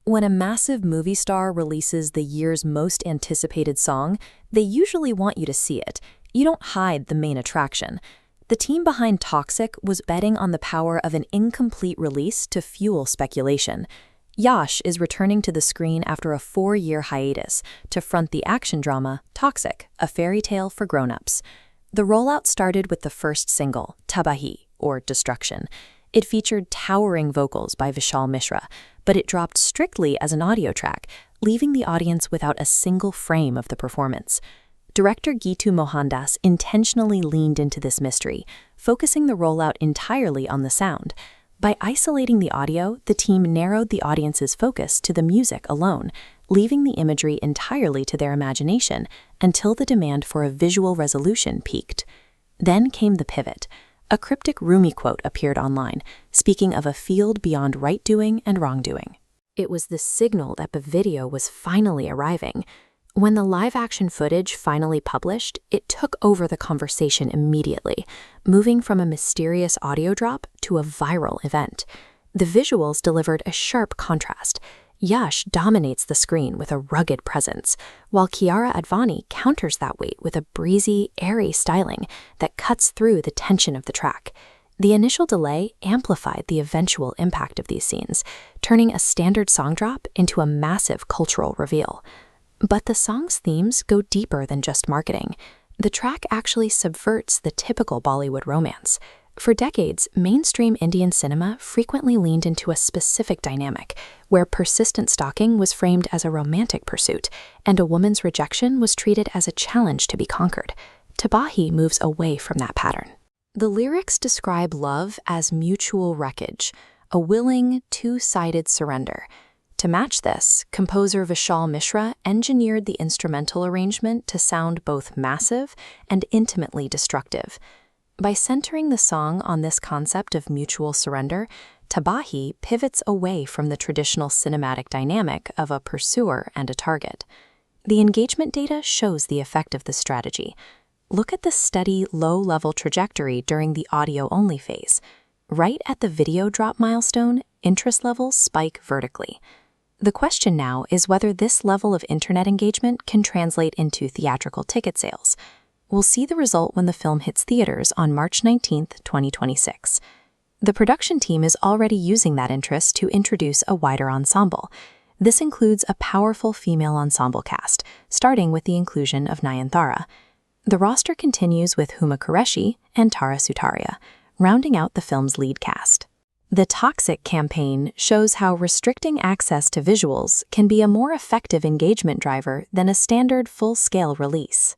When a massive movie star releases the year's most anticipated song, they usually want you to see it. You don't hide the main attraction. The team behind Toxic was betting on the power of an incomplete release to fuel speculation. Yash is returning to the screen after a 4-year hiatus to front the action drama Toxic, a fairy tale for grown-ups. The rollout started with the first single, Tabaahi, or Destruction. It featured towering vocals by Vishal Mishra, but it dropped strictly as an audio track, leaving the audience without a single frame of the performance. Director Gitu Mohandas intentionally leaned into this mystery, focusing the rollout entirely on the sound. By isolating the audio, the team narrowed the audience's focus to the music alone, leaving the imagery entirely to their imagination until the demand for a visual resolution peaked. Then came the pivot. A cryptic Rumi quote appeared online, speaking of a field beyond right-doing and wrongdoing. It was the signal that the video was finally arriving. When the live-action footage finally published, it took over the conversation immediately, moving from a mysterious audio drop to a viral event. The visuals delivered a sharp contrast. Yash dominates the screen with a rugged presence, while Kiara Advani counters that weight with a breezy, airy styling that cuts through the tension of the track. The initial delay amplified the eventual impact of these scenes, turning a standard song drop into a massive cultural reveal. But the song's themes go deeper than just marketing. The track actually subverts the typical Bollywood romance. For decades, mainstream Indian cinema frequently leaned into a specific dynamic, where persistent stalking was framed as a romantic pursuit, and a woman's rejection was treated as a challenge to be conquered. Tabaahi moves away from that pattern. The lyrics describe love as mutual wreckage, a willing, two-sided surrender. To match this, composer Vishal Mishra engineered the instrumental arrangement to sound both massive and intimately destructive. By centering the song on this concept of mutual surrender, Tabaahi pivots away from the traditional cinematic dynamic of a pursuer and a target. The engagement data shows the effect of this strategy. Look at the steady, low-level trajectory during the audio-only phase. Right at the video drop milestone, interest levels spike vertically. The question now is whether this level of internet engagement can translate into theatrical ticket sales. We'll see the result when the film hits theaters on March 19, 2026. The production team is already using that interest to introduce a wider ensemble. This includes a powerful female ensemble cast, starting with the inclusion of Nayanthara. The roster continues with Huma Qureshi and Tara Sutaria, rounding out the film's lead cast. The Toxic campaign shows how restricting access to visuals can be a more effective engagement driver than a standard full-scale release.